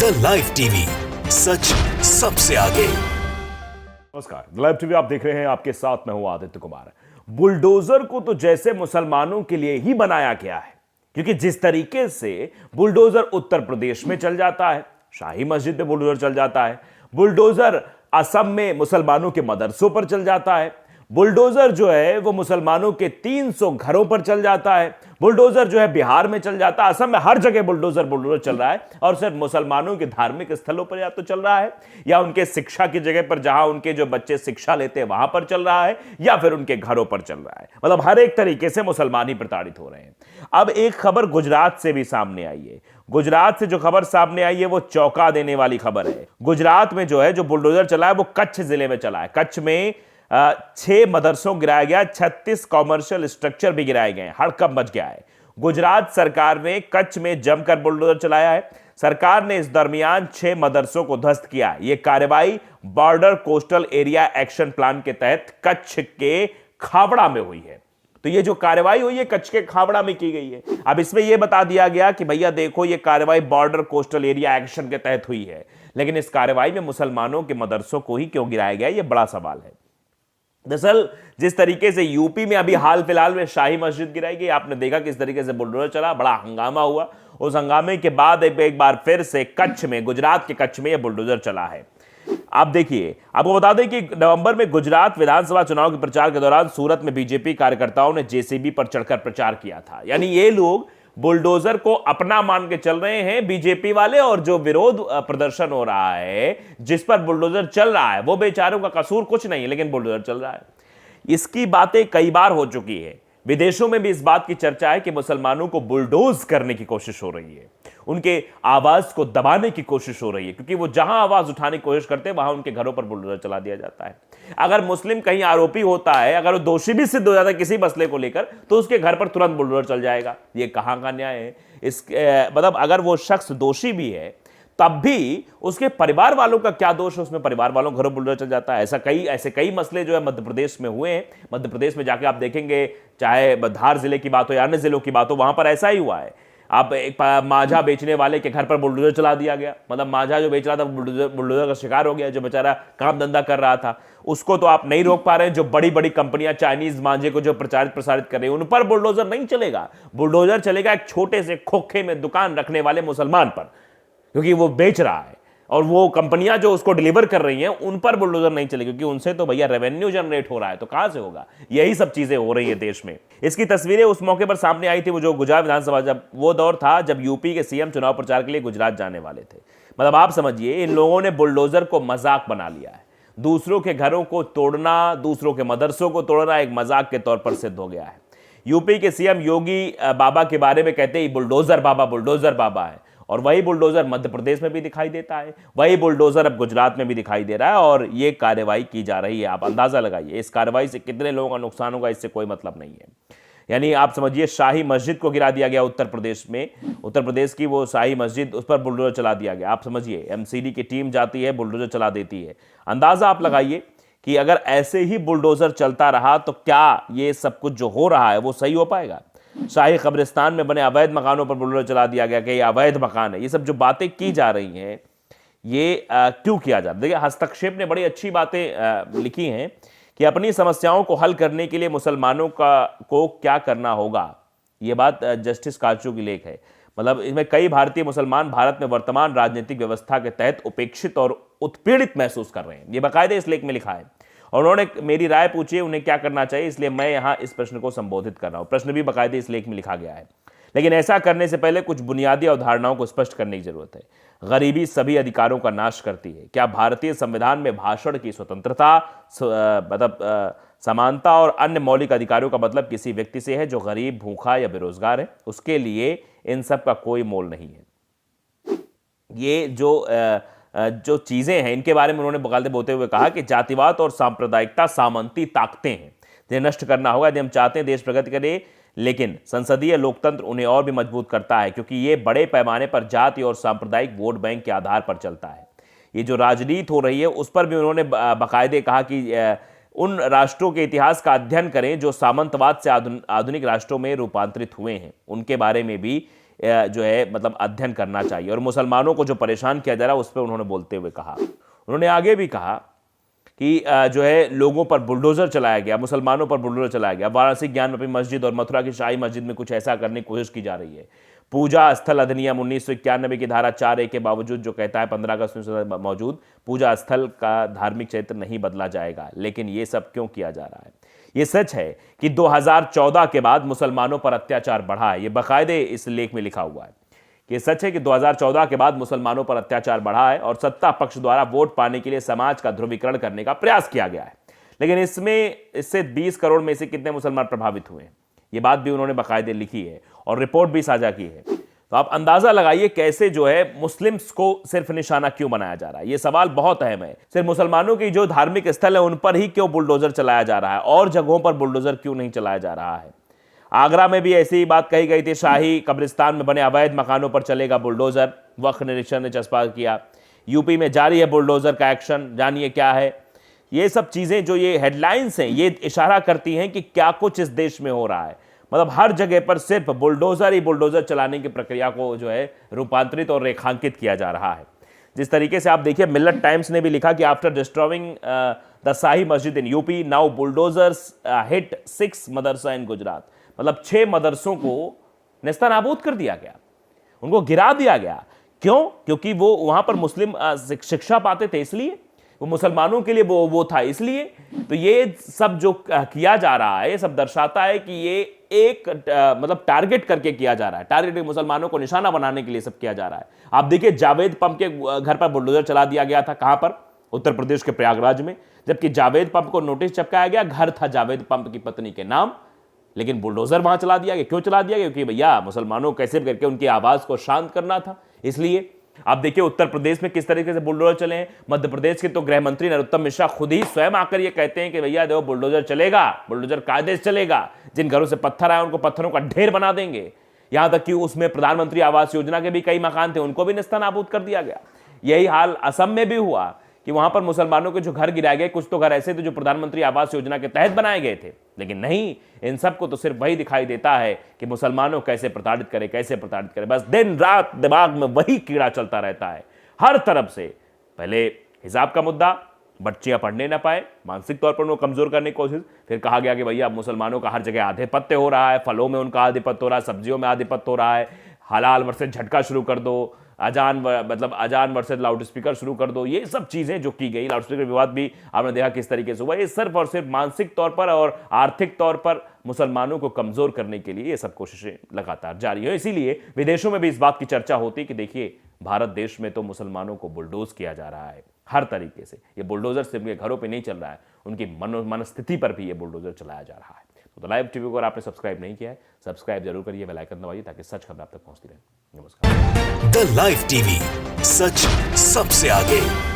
The live TV, सच सबसे आगे। नमस्कार, द लाइव टीवी आप देख रहे हैं, आपके साथ मैं हूं आदित्य कुमार। बुलडोजर को तो जैसे मुसलमानों के लिए ही बनाया गया है, क्योंकि जिस तरीके से बुलडोजर उत्तर प्रदेश में चल जाता है, शाही मस्जिद पे बुलडोजर चल जाता है, बुलडोजर असम में मुसलमानों के मदरसों पर चल जाता है, बुलडोजर जो है वो मुसलमानों के 300 घरों पर चल जाता है, बुलडोजर जो है बिहार में चल जाता है, असम में हर जगह बुलडोजर चल रहा है। और सिर्फ मुसलमानों के धार्मिक स्थलों पर या तो चल रहा है, या उनके शिक्षा की जगह पर जहां उनके जो बच्चे शिक्षा लेते हैं वहां पर चल रहा है, या फिर उनके घरों पर चल रहा है। मतलब हर एक तरीके से मुसलमान ही प्रताड़ित हो रहे हैं। अब एक खबर गुजरात से भी सामने आई है। गुजरात से जो खबर सामने आई है वो चौंका देने वाली खबर है। गुजरात में जो है जो बुलडोजर चला है वो कच्छ जिले में चला है। कच्छ में 6 मदरसों गिराया गया, 36 कॉमर्शियल स्ट्रक्चर भी गिराए गए, हड़कंप मच गया है। गुजरात सरकार ने कच्छ में जमकर बुलडोजर चलाया है। सरकार ने इस दरमियान 6 मदरसों को ध्वस्त किया। यह कार्रवाई border coastal area action plan के तहत कच्छ के खावड़ा में हुई है। तो ये जो कार्रवाई हुई है कच्छ के खावड़ा में की गई है। अब इसमें यह बता दिया गया कि भैया देखो ये कार्रवाई बॉर्डर कोस्टल एरिया एक्शन के तहत हुई है, लेकिन इस कार्रवाई में मुसलमानों के मदरसों को ही क्यों गिराया गया, यह बड़ा सवाल है। दरअसल जिस तरीके से यूपी में अभी हाल फिलहाल में शाही मस्जिद गिराई गई, आपने देखा किस तरीके से बुलडोजर चला, बड़ा हंगामा हुआ। उस हंगामे के बाद एक बार फिर से कच्छ में, गुजरात के कच्छ में यह बुलडोजर चला है। आप देखिए, आपको बता दें कि नवंबर में गुजरात विधानसभा चुनाव के प्रचार के दौरान सूरत में बीजेपी कार्यकर्ताओं ने जेसीबी पर चढ़कर प्रचार किया था। यानी ये लोग बुलडोजर को अपना मान के चल रहे हैं बीजेपी वाले, और जो विरोध प्रदर्शन हो रहा है जिस पर बुलडोजर चल रहा है वो बेचारों का कसूर कुछ नहीं है, लेकिन बुलडोजर चल रहा है। इसकी बातें कई बार हो चुकी है। विदेशों में भी इस बात की चर्चा है कि मुसलमानों को बुलडोज करने की कोशिश हो रही है, उनके आवाज को दबाने की कोशिश हो रही है, क्योंकि वो जहां आवाज उठाने की कोशिश करते हैं वहां उनके घरों पर बुलडोजर चला दिया जाता है। अगर मुस्लिम कहीं आरोपी होता है, अगर वो दोषी भी सिद्ध हो जाता है किसी मसले को लेकर, तो उसके घर पर तुरंत बुलडोजर चल जाएगा। ये कहां का न्याय है? मतलब अगर वो शख्स दोषी भी है तब भी उसके परिवार वालों का क्या दोष है उसमें? परिवार वालों घरों बुलडोजर चल जाता है। ऐसे कई मसले जो है मध्य प्रदेश में हुए हैं। मध्य प्रदेश में जाके आप देखेंगे, चाहे धार जिले की बात हो या अन्य जिलों की बात हो, वहां पर ऐसा ही हुआ है। आप एक मांझा बेचने वाले के घर पर बुलडोजर चला दिया गया। मतलब मांझा जो बेच रहा था बुलडोजर का शिकार हो गया। जो बेचारा काम धंधा कर रहा था उसको तो आप नहीं रोक पा रहे हैं। जो बड़ी बड़ी कंपनियां चाइनीज मांझे को जो प्रसारित कर रही है उन पर बुलडोजर नहीं चलेगा। बुलडोजर चलेगा एक छोटे से खोखे में दुकान रखने वाले मुसलमान पर, क्योंकि वो बेच रहा है, और वो कंपनियां जो उसको डिलीवर कर रही हैं उन पर बुलडोजर नहीं चलेगी, क्योंकि उनसे तो भैया रेवेन्यू जनरेट हो रहा है, तो कहां से होगा? यही सब चीजें हो रही है देश में। इसकी तस्वीरें उस मौके पर सामने आई थी, वो जो गुजरात विधानसभा, जब वो दौर था जब यूपी के सीएम चुनाव प्रचार के लिए गुजरात जाने वाले थे। मतलब आप समझिए, इन लोगों ने बुलडोजर को मजाक बना लिया है। दूसरों के घरों को तोड़ना, दूसरों के मदरसों को तोड़ना एक मजाक के तौर पर सिद्ध हो गया है। यूपी के सीएम योगी बाबा के बारे में कहते ही बुलडोजर बाबा है, और वही बुलडोजर मध्य प्रदेश में भी दिखाई देता है, वही बुलडोजर अब गुजरात में भी दिखाई दे रहा है, और ये कार्रवाई की जा रही है। आप अंदाजा लगाइए इस कार्रवाई से कितने लोगों का नुकसान होगा, इससे कोई मतलब नहीं है। यानी आप समझिए, शाही मस्जिद को गिरा दिया गया उत्तर प्रदेश में, उत्तर प्रदेश की वो शाही मस्जिद, उस पर बुलडोजर चला दिया गया। आप समझिए, एमसीडी की टीम जाती है, बुलडोजर चला देती है। अंदाजा आप लगाइए कि अगर ऐसे ही बुलडोजर चलता रहा तो क्या ये सब कुछ जो हो रहा है वो सही हो पाएगा? शाही कब्रिस्तान में बने अवैध मकानों पर बुलडोजर चला दिया गया कि ये अवैध मकान है। ये सब जो बातें की जा रही हैं, ये क्यों किया जा रहा है? देखिए, हस्तक्षेप ने बड़ी अच्छी बातें लिखी हैं कि अपनी समस्याओं को हल करने के लिए मुसलमानों को क्या करना होगा। ये बात जस्टिस काचू की लेख है। मतलब इसमें कई भारतीय मुसलमान भारत में वर्तमान राजनीतिक व्यवस्था के तहत उपेक्षित और उत्पीड़ित महसूस कर रहे हैं। ये बाकायदे इस लेख में लिखा है, और उन्होंने मेरी राय पूछी है उन्हें क्या करना चाहिए, इसलिए मैं यहां इस प्रश्न को संबोधित कर रहा हूं। प्रश्न भी बाकायदे इस लेख में लिखा गया है, लेकिन ऐसा करने से पहले कुछ बुनियादी अवधारणाओं को स्पष्ट करने की जरूरत है। गरीबी सभी अधिकारों का नाश करती है। क्या भारतीय संविधान में भाषण की स्वतंत्रता, मतलब समानता और अन्य मौलिक अधिकारों का मतलब किसी व्यक्ति से है जो गरीब, भूखा या बेरोजगार है? उसके लिए इन सब का कोई मोल नहीं है। ये जो चीजें हैं इनके बारे में उन्होंने बगालते बोलते हुए कहा कि जातिवाद और सांप्रदायिकता सामंती ताकतें हैं, जिन्हें नष्ट करना होगा यदि हम चाहते हैं देश प्रगति करे। लेकिन संसदीय लोकतंत्र उन्हें और भी मजबूत करता है, क्योंकि ये बड़े पैमाने पर जाति और सांप्रदायिक वोट बैंक के आधार पर चलता है। ये जो राजनीति हो रही है उस पर भी उन्होंने बाकायदे कहा कि उन राष्ट्रों के इतिहास का अध्ययन करें जो सामंतवाद से आधुनिक राष्ट्रों में रूपांतरित हुए हैं। उनके बारे में भी जो है मतलब अध्ययन करना चाहिए। और मुसलमानों को जो परेशान किया जा रहा है उस पर उन्होंने बोलते हुए कहा, उन्होंने आगे भी कहा कि जो है लोगों पर बुलडोजर चलाया गया, मुसलमानों पर बुलडोजर चलाया गया। वाराणसी ज्ञानवापी मस्जिद और मथुरा की शाही मस्जिद में कुछ ऐसा करने की कोशिश की जा रही है। पूजा स्थल अधिनियम 1991 की धारा 4A के बावजूद जो कहता है 15 अगस्त मौजूद पूजा स्थल का धार्मिक चरित्र नहीं बदला जाएगा, लेकिन ये सब क्यों किया जा रहा है? ये सच है कि 2014 के बाद मुसलमानों पर अत्याचार बढ़ा है। ये बाकायदे इस लेख में लिखा हुआ है कि सच है कि 2014 के बाद मुसलमानों पर अत्याचार बढ़ा है और सत्ता पक्ष द्वारा वोट पाने के लिए समाज का ध्रुवीकरण करने का प्रयास किया गया है। लेकिन इससे 20 करोड़ में से कितने मुसलमान प्रभावित हुए हैं, ये बात भी उन्होंने बाकायदे लिखी है और रिपोर्ट भी साझा की है। तो आप अंदाजा लगाइए कैसे जो है मुस्लिम्स को सिर्फ निशाना क्यों बनाया जा रहा है। ये सवाल बहुत अहम है। सिर्फ मुसलमानों की जो धार्मिक स्थल है उन पर ही क्यों बुलडोजर चलाया जा रहा है और जगहों पर बुलडोजर क्यों नहीं चलाया जा रहा है? आगरा में भी ऐसी ही बात कही गई थी, शाही कब्रिस्तान में बने अवैध मकानों पर चलेगा बुलडोजर, वक्फ निरीक्षण ने चस्पा किया। यूपी में जारी है बुलडोजर का एक्शन, जानिए क्या है। ये सब चीजें जो ये हेडलाइंस हैं ये इशारा करती हैं कि क्या कुछ इस देश में हो रहा है। मतलब हर जगह पर सिर्फ बुलडोजर ही बुलडोजर चलाने की प्रक्रिया को जो है रूपांतरित और रेखांकित किया जा रहा है। जिस तरीके से आप देखिए, मिल्लत टाइम्स ने भी लिखा कि आफ्टर डिस्ट्रॉइंग द शाही मस्जिद in UP now bulldozers hit 6 मदरसा इन गुजरात। मतलब 6 मदरसों को नेस्तनाबूद कर दिया गया, उनको गिरा दिया गया। क्यों? क्योंकि वो वहां पर मुस्लिम शिक्षा पाते थे, इसलिए वो मुसलमानों के लिए वो था, इसलिए। तो ये सब जो किया जा रहा है ये सब दर्शाता है कि ये एक मतलब टारगेट करके किया जा रहा है, टारगेट मुसलमानों को निशाना बनाने के लिए सब किया जा रहा है। आप देखिए, जावेद पंप के घर पर बुलडोजर चला दिया गया था। कहां पर? उत्तर प्रदेश के प्रयागराज में। जबकि जावेद पंप को नोटिस चिपकाया गया, घर था जावेद पंप की पत्नी के नाम, लेकिन बुलडोजर वहां चला दिया गया। क्यों चला दिया गया? क्योंकि भैया मुसलमानों को कैसे करके उनकी आवाज को शांत करना था, इसलिए। आप देखिए उत्तर प्रदेश में किस तरीके से बुलडोजर चले हैं। मध्य प्रदेश के तो गृह मंत्री नरोत्तम मिश्रा खुद ही स्वयं आकर ये कहते हैं कि भैया देखो बुलडोजर चलेगा, बुलडोजर कायदे से चलेगा, जिन घरों से पत्थर आए उनको पत्थरों का ढेर बना देंगे। यहां तक कि उसमें प्रधानमंत्री आवास योजना के भी कई मकान थे, उनको भी नेस्तनाबूद कर दिया गया। यही हाल असम में भी हुआ कि वहां पर मुसलमानों के जो घर गिराए गए, कुछ तो घर ऐसे थे जो प्रधानमंत्री आवास योजना के तहत बनाए गए थे। लेकिन नहीं, इन सबको तो सिर्फ वही दिखाई देता है कि मुसलमानों कैसे प्रताड़ित करे, कैसे प्रताड़ित करे। बस दिन रात दिमाग में वही कीड़ा चलता रहता है हर तरफ से। पहले हिजाब का मुद्दा, बच्चियां पढ़ने ना पाए, मानसिक तौर पर उनको कमजोर करने की कोशिश। फिर कहा गया कि भैया मुसलमानों का हर जगह आधिपत्य हो रहा है, फलों में उनका आधिपत्य हो रहा है, सब्जियों में आधिपत्य हो रहा है, हलाल वर्सेस झटका शुरू कर दो, अजान वर्सेस लाउड स्पीकर शुरू कर दो। ये सब चीजें जो की गई, लाउड स्पीकर विवाद भी आपने देखा किस तरीके से हुआ। ये सिर्फ और सिर्फ मानसिक तौर पर और आर्थिक तौर पर मुसलमानों को कमजोर करने के लिए ये सब कोशिशें लगातार जारी है। इसीलिए विदेशों में भी इस बात की चर्चा होती है कि देखिए भारत देश में तो मुसलमानों को बुलडोज किया जा रहा है हर तरीके से। ये बुलडोजर सिर्फ उनके घरों पे नहीं चल रहा है, उनकी मनस्थिति पर भी ये बुलडोजर चलाया जा रहा है। तो लाइव टीवी को अगर आपने सब्सक्राइब नहीं किया है, सब्सक्राइब जरूर करिए, बेल आइकन दबाइए ताकि सच खबर आप तक पहुंचती रहे। नमस्कार। द लाइव टीवी, सच सबसे आगे।